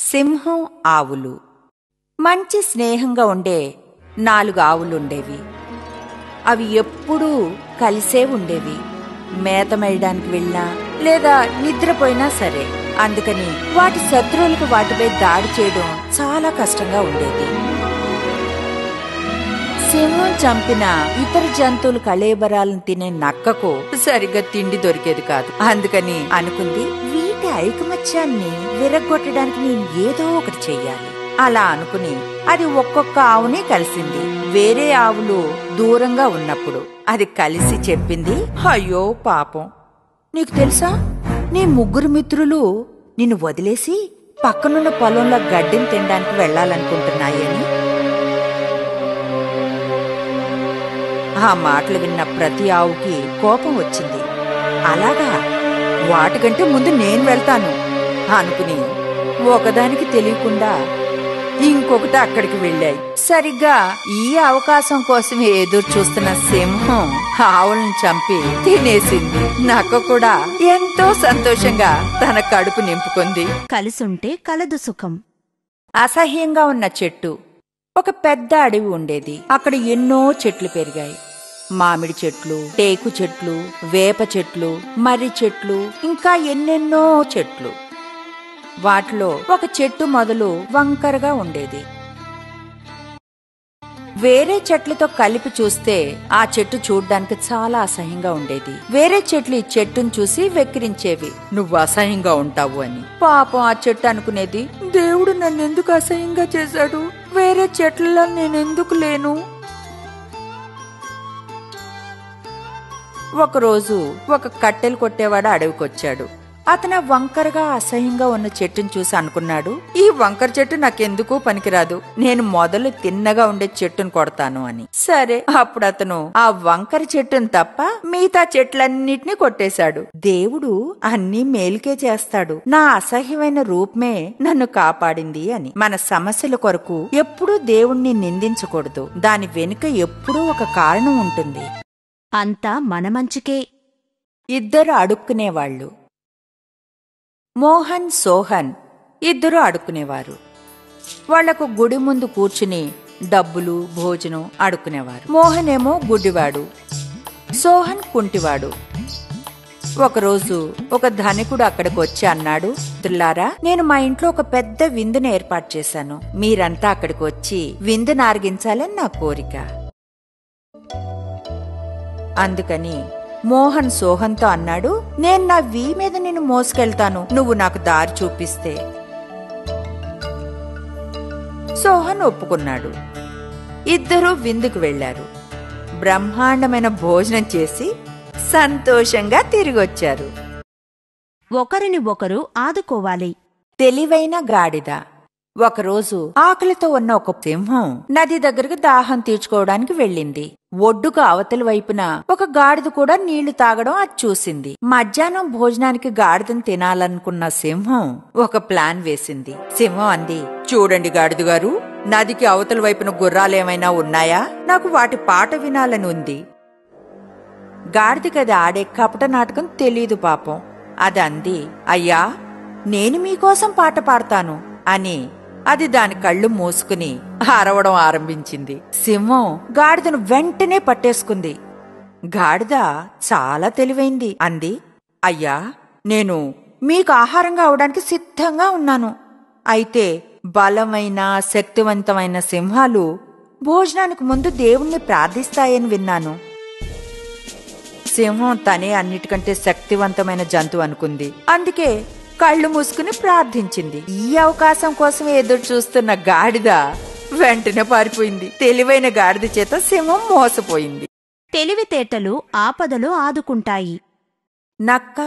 సింహం ఆవులు. మంచి స్నేహంగా ఉండే 4 ఆవులుండేవి. అవి ఎప్పుడూ కలిసే ఉండేవి. మేత మేయడానికి వెళ్ళినా లేదా నిద్రపోయినా సరే. అందుకని వాటి శత్రువులకు వాటిపై దాడి చేయడం చాలా కష్టంగా ఉండేది. సింహం చంపిన ఇతర జంతువులు కళేబరాలను తినే నక్కకు సరిగ్గా తిండి దొరికేది కాదు. అందుకని అనుకుంది, వీటి ఐకమత్యాన్ని విరగొట్టడానికి నేను ఏదో ఒకటి చెయ్యాలి. అలా అనుకుని అది ఒక్కొక్క ఆవుని కలిసింది. వేరే ఆవులు దూరంగా ఉన్నప్పుడు అది కలిసి చెప్పింది, అయ్యో పాపం, నీకు తెలుసా, నీ 3 మిత్రులు నిన్ను వదిలేసి పక్కనున్న పొలంలో గడ్డిని తినడానికి వెళ్లాలనుకుంటున్నాయని. ఆ మాటలు విన్న ప్రతి ఆవుకి కోపం వచ్చింది. అలాగా, వాటికంటే ముందు నేను వెళ్తాను అనుకుని ఒకదానికి తెలియకుండా ఇంకొకటి అక్కడికి వెళ్ళాయి. సరిగ్గా ఈ అవకాశం కోసం ఎదురు చూస్తున్న సింహం ఆవులను చంపి తినేసింది. నక్క కూడా ఎంతో సంతోషంగా తన కడుపు నింపుకుంది. కలిసుంటే కలదు సుఖం. అసహ్యంగా ఉన్న చెట్టు. ఒక పెద్ద అడవి ఉండేది. అక్కడ ఎన్నో చెట్లు పెరిగాయి. మామిడి చెట్లు, టేకు చెట్లు, వేప చెట్లు, మర్రి చెట్లు, ఇంకా ఎన్నెన్నో చెట్లు. వాటిలో ఒక చెట్టు మొదలు వంకరగా ఉండేది. వేరే చెట్లతో కలిపి చూస్తే ఆ చెట్టు చూడ్డానికి చాలా అసహ్యంగా ఉండేది. వేరే చెట్లు ఈ చెట్టును చూసి వెక్కిరించేవి, నువ్వు అసహ్యంగా ఉంటావు అని. పాపం ఆ చెట్టు అనుకునేది, దేవుడు నన్నెందుకు అసహ్యంగా చేశాడు, వేరే చెట్లలో నేనెందుకు లేను. ఒకరోజు ఒక కట్టెలు కొట్టేవాడు అడవికొచ్చాడు. అతను వంకరగా అసహ్యంగా ఉన్న చెట్టును చూసి అనుకున్నాడు, ఈ వంకర చెట్టు నాకెందుకు పనికిరాదు, నేను మొదలు తిన్నగా ఉండే చెట్టును కొడతాను అని. సరే, అప్పుడు అతను ఆ వంకర చెట్టును తప్ప మిగతా చెట్లన్నిటినీ కొట్టేశాడు. దేవుడు అన్నీ మేలుకే చేస్తాడు, నా అసహ్యమైన రూపమే నన్ను కాపాడింది అని. మన సమస్యల కొరకు ఎప్పుడూ దేవుణ్ణి నిందించకూడదు. దాని వెనుక ఎప్పుడూ ఒక కారణం ఉంటుంది. అంతా మన మంచికే. 2 అడుక్కునేవాళ్లు. మోహన్, సోహన్ 2 అడుక్కునేవారు. వాళ్లకు గుడి ముందు కూర్చుని డబ్బులు, భోజనం అడుక్కునేవారు. మోహన్ ఏమో గుడ్డివాడు, సోహన్ కుంటివాడు. ఒకరోజు ఒక ధనికుడు అక్కడికి వచ్చి అన్నాడు, మిత్రులారా, నేను మా ఇంట్లో ఒక పెద్ద విందును ఏర్పాటు చేశాను. మీరంతా అక్కడికి వచ్చి విందును ఆరగించాలని నా కోరిక. అందుకని మోహన్ సోహన్తో అన్నాడు, నేను నా వీ మీద నిన్ను మోసుకెళ్తాను, నువ్వు నాకు దారి చూపిస్తే. సోహన్ ఒప్పుకున్నాడు. 2 విందుకు వెళ్లారు. బ్రహ్మాండమైన భోజనం చేసి సంతోషంగా తిరిగొచ్చారు. ఒకరిని ఒకరు ఆదుకోవాలి. తెలివైన గాడిద. ఒకరోజు ఆకలితో ఉన్న ఒక సింహం నది దగ్గరకు దాహం తీర్చుకోవడానికి వెళ్ళింది. ఒడ్డుకు అవతలి వైపున ఒక గాడిద కూడా నీళ్లు తాగడం అది చూసింది. మధ్యాహ్నం భోజనానికి గాడిదను తినాలనుకున్న సింహం ఒక ప్లాన్ వేసింది. సింహం అంది, చూడండి గాడిద గారు, నదికి అవతలి వైపున గుర్రాలేమైనా ఉన్నాయా? నాకు వాటి పాట వినాలని ఉంది. గాడిదకి అది ఆడే కపట నాటకం తెలీదు పాపం. అది అంది, అయ్యా, నేను మీకోసం పాట పాడతాను అని. అది దాని కళ్ళు మూసుకుని అరవడం ఆరంభించింది. సింహం గాడిదను వెంటనే పట్టేసుకుంది. గాడిద చాలా తెలివైంది. అంది, అయ్యా, నేను మీకు ఆహారంగా అవడానికి సిద్ధంగా ఉన్నాను. అయితే బలమైన, శక్తివంతమైన సింహాలు భోజనానికి ముందు దేవుణ్ణి ప్రార్థిస్తాయని విన్నాను. సింహం తనే అన్నిటికంటే శక్తివంతమైన జంతువు అనుకుంది. అందుకే కళ్ళు మూసుకుని ప్రార్థించింది. ఈ అవకాశం కోసం ఎదురు చూస్తున్న గాడిద వెంటనే పారిపోయింది. తెలివైన గాడిద చేత సింహం మోసపోయింది. తెలివితేటలు ఆపదలో ఆదుకుంటాయి. నక్క,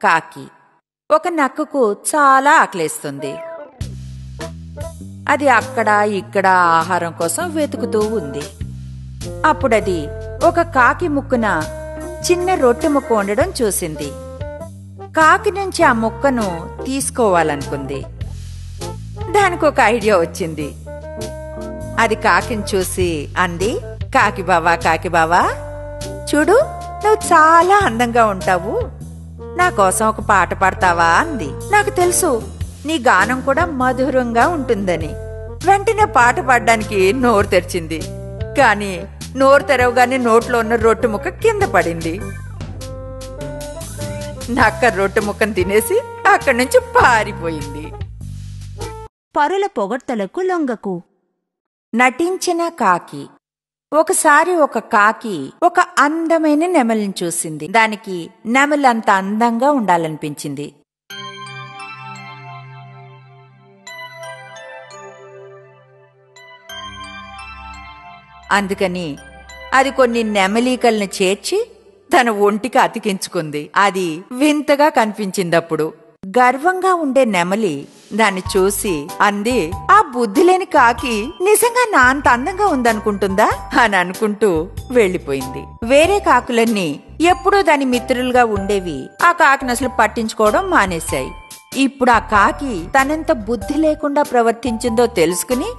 కాకి. ఒక నక్కకు చాలా ఆకలేస్తుంది. అది అక్కడ ఇక్కడ ఆహారం కోసం వెతుకుతూ ఉంది. అప్పుడది ఒక కాకి ముక్కున చిన్న రొట్టె ముక్క ఉండడం చూసింది. కాకి నుంచి ఆ ముక్కను తీసుకోవాలనుకుంది. దానికి ఒక ఐడియా వచ్చింది. అది కాకిని చూసి అంది, కాకి బావా, కాకి బావా, చూడు, నువ్వు చాలా అందంగా ఉంటావు, నా కోసం ఒక పాట పాడతావా అంది. నాకు తెలుసు నీ గానం కూడా మధురంగా ఉంటుందని. వెంటనే పాట పాడడానికి నోరు తెరిచింది. కాని నోరు తెరవగానే నోట్లో ఉన్న రొట్టె ముక్క కింద పడింది. నక్క రొట్టె ముక్కను తినేసి అక్కడి నుంచి పారిపోయింది. పరుల పొగడ్తలకు లొంగకు. నటించిన కాకి. ఒకసారి ఒక కాకి ఒక అందమైన నెమలిని చూసింది. దానికి నెమలి అంత అందంగా ఉండాలనిపించింది. అందుకని అది కొన్ని నెమలీకల్ని చేర్చి తన ఒంటికి అతికించుకుంది. అది వింతగా కనిపించిందప్పుడు. గర్వంగా ఉండే నెమలి దాన్ని చూసి అంది, ఆ బుద్ధిలేని కాకి నిజంగా నా అంత అందంగా ఉందనుకుంటుందా అని అనుకుంటూ వెళ్లిపోయింది. వేరే కాకులన్నీ ఎప్పుడూ దాని మిత్రులుగా ఉండేవి. ఆ కాకిని అసలు పట్టించుకోవడం మానేశాయి. ఇప్పుడు ఆ కాకి తనెంత బుద్ధి లేకుండా ప్రవర్తించిందో తెలుసుకుని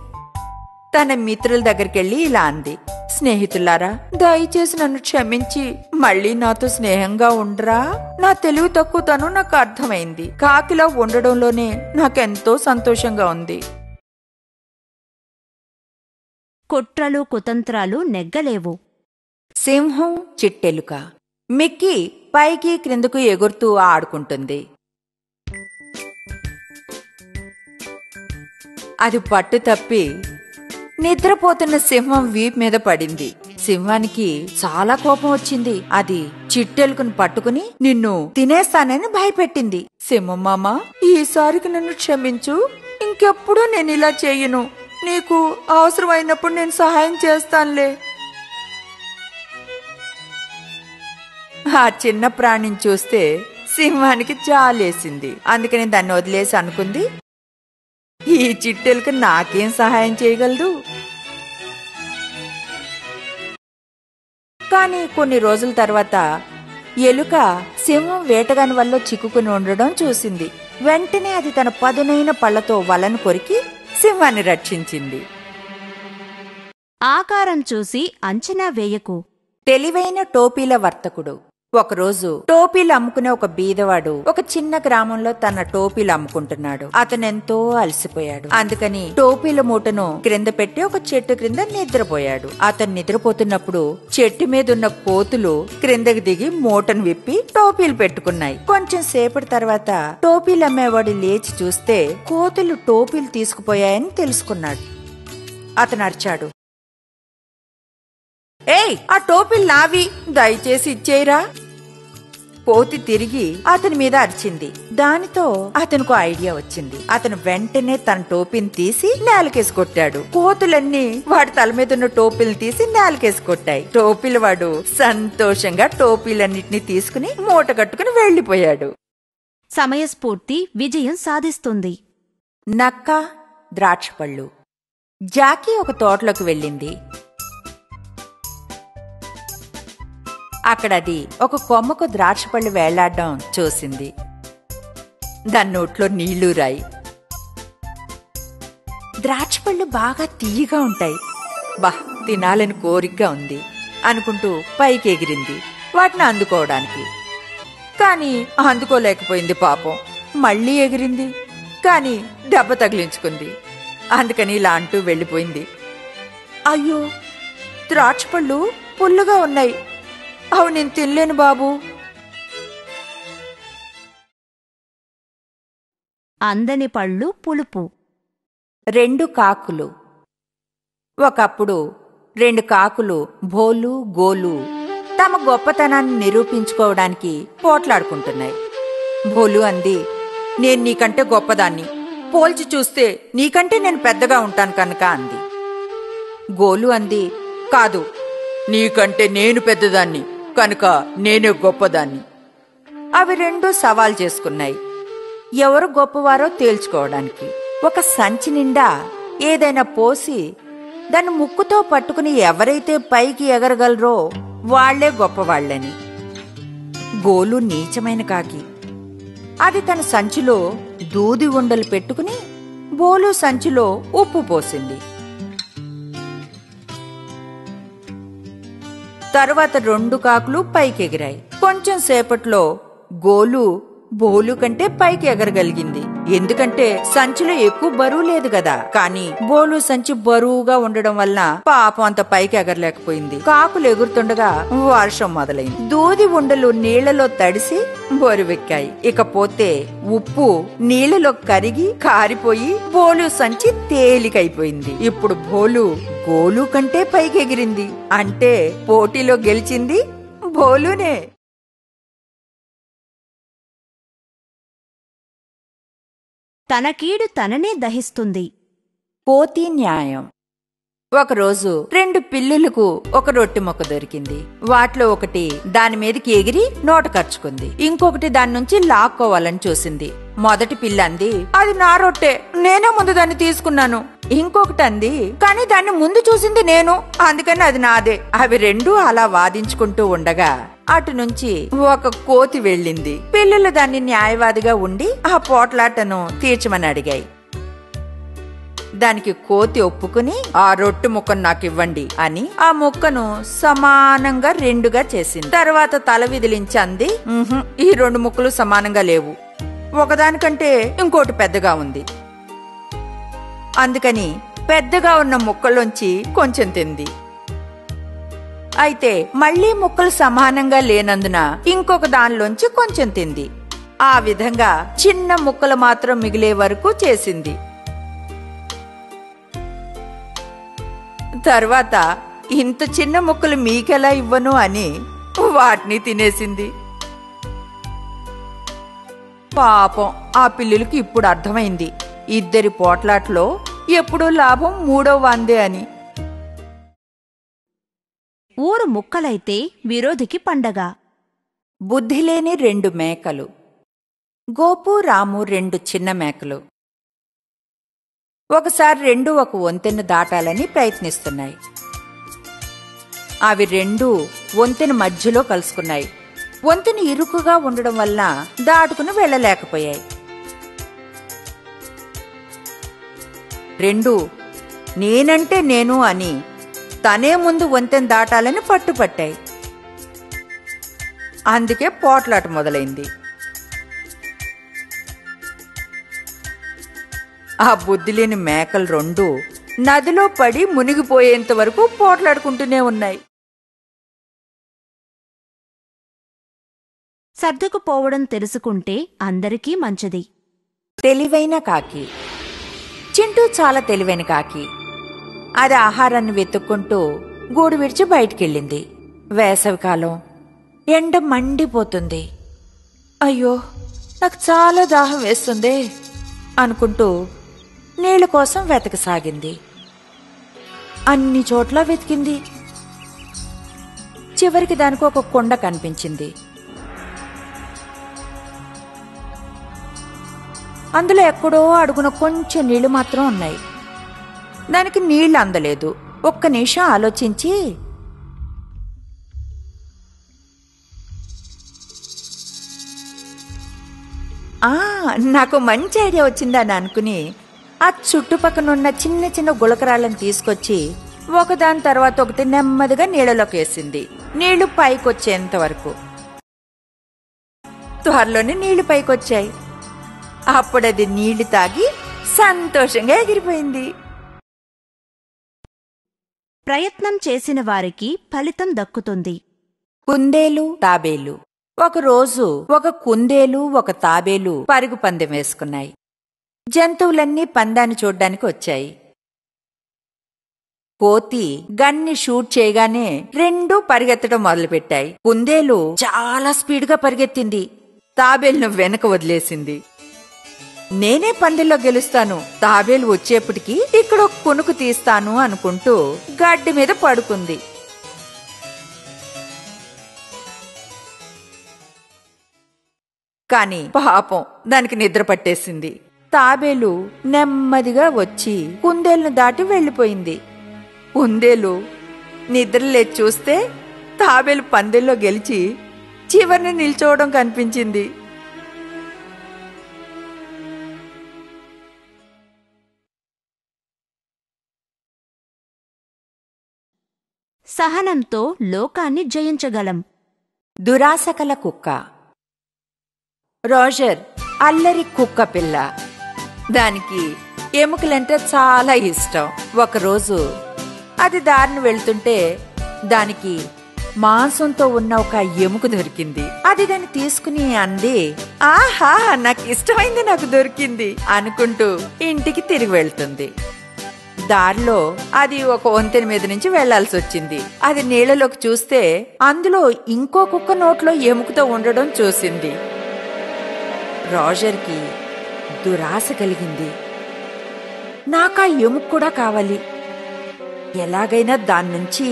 తన మిత్రుల దగ్గరికెళ్లి ఇలా అంది, స్నేహితులారా, దయచేసి నన్ను క్షమించి మళ్ళీ నాతో స్నేహంగా ఉండరా? నా తెలివి తక్కువతనం నాకు అర్థమైంది. కాకిలా ఉండడంలోనే నాకెంతో సంతోషంగా ఉంది. కుట్రలు కుతంత్రాలు నెగ్గలేవు. సింహం చిట్టెలుక. మిక్కీ పైకి క్రిందకు ఎగురుతూ ఆడుకుంటుంది. అది పట్టు తప్పి నిద్రపోతున్న సింహం వీపు మీద పడింది. సింహానికి చాలా కోపం వచ్చింది. అది చిట్టెలుకను పట్టుకుని నిన్ను తినేస్తానని భయపెట్టింది. సింహం మామ, ఈసారికి నన్ను క్షమించు. ఇంకెప్పుడు నేను ఇలా చెయ్యను. నీకు అవసరమైనప్పుడు నేను సహాయం చేస్తానులే. ఆ చిన్న ప్రాణిని చూస్తే సింహానికి జాలేసింది. అందుకని దాన్ని వదిలేసి అనుకుంది, ఈ చిట్టెలుక నాకేం సహాయం చేయగలదు? కానీ కొన్ని రోజుల తర్వాత ఎలుక సింహం వేటగాని వల్ల చిక్కుకుని ఉండడం చూసింది. వెంటనే అది తన పదునైన పళ్లతో వలను కొరికి సింహాన్ని రక్షించింది. ఆకారం చూసి అంచనా వేయకు. తెలివైన టోపీల వర్తకుడు. ఒకరోజు టోపీలు అమ్ముకునే ఒక బీదవాడు ఒక చిన్న గ్రామంలో తన టోపీలు అమ్ముకుంటున్నాడు. అతనెంతో అలసిపోయాడు. అందుకని టోపీల మూటను క్రింద పెట్టి ఒక చెట్టు క్రింద నిద్రపోయాడు. అతను నిద్రపోతున్నప్పుడు చెట్టు మీదున్న కోతులు క్రిందకి దిగి మూటను విప్పి టోపీలు పెట్టుకున్నాయి. కొంచెం సేపటి తర్వాత టోపీలు అమ్మేవాడు లేచి చూస్తే కోతులు టోపీలు తీసుకుపోయాయని తెలుసుకున్నాడు. అతను అరిచాడు, ఏయ్, ఆ టోపీలు నావి, దయచేసి ఇచ్చేయరా. కోతి తిరిగి అతని మీద అరిచింది. దానితో అతనికి ఐడియా వచ్చింది. అతను వెంటనే తన టోపీని తీసి నేలకేసి కొట్టాడు. కోతులన్నీ వాడి తల మీద ఉన్న టోపీలను తీసి నేలకేసి కొట్టాయి. టోపీలు వాడు సంతోషంగా టోపీలన్నిటినీ తీసుకుని మూట కట్టుకుని వెళ్లిపోయాడు. సమయస్ఫూర్తి విజయం సాధిస్తుంది. నక్క ద్రాక్షపళ్ళు. జాకీ ఒక తోటలోకి వెళ్ళింది. అక్కడది ఒక కొమ్మకు ద్రాక్షపళ్ళు వేళ్లాడడం చూసింది. దాని నోట్లో నీళ్లు రాయి. ద్రాక్షపళ్ళు బాగా తీయగా ఉంటాయి. బా, తినాలని కోరికగా ఉంది అనుకుంటూ పైకి ఎగిరింది వాటిని అందుకోవడానికి. కాని అందుకోలేకపోయింది పాపం. మళ్లీ ఎగిరింది, కాని దెబ్బ తగిలించుకుంది. అందుకని ఇలా అంటూ వెళ్లిపోయింది, అయ్యో, ద్రాక్షపళ్ళు పుల్లుగా ఉన్నాయి. అవు నేను తినలేను బాబూ. అందని పళ్ళు పులుపు. రెండు కాకులు. ఒకప్పుడు రెండు కాకులు భోలు గోలు తమ గొప్పతనాన్ని నిరూపించుకోవడానికి పోట్లాడుకుంటున్నాయి. భోలు అంది, నేను నీకంటే గొప్పదాన్ని, పోల్చి చూస్తే నీకంటే నేను పెద్దగా ఉంటాను కనుక అంది. గోలు అంది, కాదు, నీకంటే నేను పెద్దదాన్ని కనుక నేనే గొప్పదాన్ని. అవి రెండూ సవాల్ చేసుకున్నాయి, ఎవరు గొప్పవారో తేల్చుకోవడానికి. ఒక సంచి నిండా ఏదైనా పోసి దాన్ని ముక్కుతో పట్టుకుని ఎవరైతే పైకి ఎగరగలరో వాళ్లే గొప్పవాళ్లని. గోలు నీచమైన కాకి. అది తన సంచిలో దూది ఉండలు పెట్టుకుని బోలు సంచిలో ఉప్పు పోసింది. తరువాత రెండు కాకులు పైకెగిరాయి. కొంచెం సేపట్లో గోలు బోలు కంటే పైకి ఎగరగలిగింది. ఎందుకంటే సంచిలో ఎక్కువ బరువు లేదు గదా. కానీ బోలు సంచి బరువుగా ఉండడం వల్ల పాపం అంత పైకి ఎగరలేకపోయింది. కాకులు ఎగురుతుండగా వర్షం మొదలైంది. దూది ఉండలు నీళ్లలో తడిసి బరువెక్కాయి. ఇకపోతే ఉప్పు నీళ్లలో కరిగి కారిపోయి బోలు సంచి తేలికైపోయింది. ఇప్పుడు బోలు గోలు కంటే పైకి ఎగిరింది. అంటే పోటీలో గెలిచింది బోలునే. తన కీడు తననే దహిస్తుంది. కోతి న్యాయం. ఒకరోజు 2 పిల్లులకు ఒక రొట్టె ముక్క దొరికింది. వాటిలో ఒకటి దాని మీదకి ఎగిరి నోట కరుచుకుంది. ఇంకొకటి దాని నుంచి లాక్కోవాలని చూసింది. మొదటి పిల్ల అంది, అది నా రొట్టె, నేనే ముందు దాన్ని తీసుకున్నాను. ఇంకొకటి అంది, కానీ దాన్ని ముందు చూసింది నేను, అందుకని అది నాదే. అవి రెండూ అలా వాదించుకుంటూ ఉండగా అటు నుంచి ఒక కోతి వెళ్ళింది. పిల్లలు దాన్ని న్యాయవాదిగా ఉండి ఆ పోట్లాటను తీర్చమని అడిగాయి. దానికి కోతి ఒప్పుకుని, ఆ రొట్టె ముక్కను నాకివ్వండి అని ఆ ముక్కను సమానంగా 2గా చేసింది. తర్వాత తల విదిలించి అంది, ఈ 2 ముక్కలు సమానంగా లేవు, ఒకదానికంటే ఇంకోటి పెద్దగా ఉంది. అందుకని పెద్దగా ఉన్న ముక్కలోంచి కొంచెం తింది. అయితే మళ్లీ ముక్కలు సమానంగా లేనందున ఇంకొక దానిలోంచి కొంచెం తింది. ఆ విధంగా చిన్న ముక్కలు మాత్రం మిగిలే వరకు చేసింది. తర్వాత ఇంత చిన్న ముక్కలు మీకెలా ఇవ్వను అని వాటిని తినేసింది. పాపం ఆ పిల్లులకి ఇప్పుడు అర్థమైంది, ఇద్దరి పోట్లాట్లో ఎప్పుడూ లాభం మూడో వాందే అని. ఊరు ముక్కలైతే విరోధికి పండగ. బుద్ధిలేని 2 మేకలు. గోపు రాము 2 చిన్న మేకలు. ఒకసారి 2 ఒక వంతెన దాటాలని ప్రయత్నిస్తున్నాయి. అవి 2 వంతెన మధ్యలో కలుసుకున్నాయి. వంతెన ఇరుకుగా ఉండడం వల్ల దాటుకుని వెళ్లలేకపోయాయి. 2 నేనంటే నేను అని తనే ముందు వంతెన దాటాలని పట్టుపట్టాయి. అందుకే పోట్లాట మొదలైంది. ఆ బుద్ధిలేని మేకలు 2 నదిలో పడి మునిగిపోయేంత వరకు పోట్లాడుకుంటూనే ఉన్నాయి. సర్దుకుపోవడం తెలుసుకుంటే అందరికీ మంచిది. తెలివైన కాకి. చింటూ చాలా తెలివైన కాకి. అది ఆహారాన్ని వెతుక్కుంటూ గూడు విడిచి బయటికెళ్ళింది. వేసవికాలం, ఎండ మండిపోతుంది. అయ్యో, నాకు చాలా దాహం వేస్తుంది అనుకుంటూ నీళ్ల కోసం వెతకసాగింది. అన్ని చోట్ల వెతికింది. చివరికి దానికి ఒక కుండ కనిపించింది. అందులో ఎక్కడో అడుగున కొంచెం నీళ్లు మాత్రం ఉన్నాయి. దానికి నీళ్లు అందలేదు. ఒక్క నిమిషం ఆలోచించి, నాకు మంచి ఐడియా వచ్చిందని అనుకుని ఆ చుట్టుపక్కనున్న చిన్న చిన్న గులకరాళ్ళని తీసుకొచ్చి ఒకదాని తర్వాత ఒకటి నెమ్మదిగా నీళ్లలోకి వేసింది. నీళ్లు పైకొచ్చేంత వరకు. త్వరలోనే నీళ్లు పైకొచ్చాయి. అప్పుడది నీళ్లు తాగి సంతోషంగా ఎగిరిపోయింది. ప్రయత్నం చేసిన వారికి ఫలితం దక్కుతుంది. కుందేలు తాబేలు. ఒకరోజు ఒక కుందేలు ఒక తాబేలు పరుగు పందెం వేసుకున్నాయి. జంతువులన్నీ పందాన్ని చూడ్డానికి వచ్చాయి. కోతి గన్ని షూట్ చేయగానే 2 పరిగెత్తడం మొదలుపెట్టాయి. కుందేలు చాలా స్పీడ్గా పరిగెత్తింది. తాబేలును వెనక వదిలేసింది. నేనే పందెంలో గెలుస్తాను, తాబేలు వచ్చేప్పటికి ఇక్కడ కునుకు తీస్తాను అనుకుంటూ గడ్డి మీద పడుకుంది. కాని పాపం దానికి నిద్ర పట్టేసింది. తాబేలు నెమ్మదిగా వచ్చి కుందేలును దాటి వెళ్లిపోయింది. కుందేలు నిద్రలేచి చూస్తే తాబేలు పందెంలో గెలిచి చివరిని నిల్చోవడం కనిపించింది. సహనంతో లోకాన్ని జయించగలం. దురాశకల కుక్క. రోజర్ అల్లరి కుక్క పిల్ల. దానికి ఎముకలంటే చాలా ఇష్టం. ఒకరోజు అది దారిని వెళ్తుంటే దానికి మాంసంతో ఉన్న ఒక ఎముక దొరికింది. అది దాన్ని తీసుకుని అంది, ఆహా, నాకు ఇష్టమైంది నాకు దొరికింది అనుకుంటూ ఇంటికి తిరిగి వెళ్తుంది. దారిలో అది ఒక వంతెన మీద నుంచి వెళ్లాల్సి వచ్చింది. అది నీళ్లలోకి చూస్తే అందులో ఇంకో కుక్క నోట్లో ఎముకతో ఉండడం చూసింది. రోజర్కి దురాశ కలిగింది. నాకా ఎముక కూడా కావాలి, ఎలాగైనా దాని నుంచి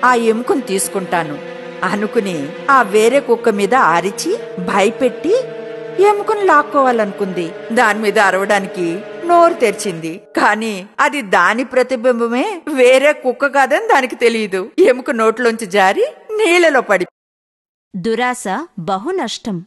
ఆ ఎముకను తీసుకుంటాను అనుకుని ఆ వేరే కుక్క మీద అరిచి భయపెట్టి ఎముకను లాక్కోవాలనుకుంది. దాని మీద అరవడానికి నోరు తెరిచింది. కాని అది దాని ప్రతిబింబమే, వేరే కుక్క కాదని దానికి తెలియదు. ఎముక నోట్లోంచి జారి నీళ్లలో పడి. దురాశ బహు నష్టం.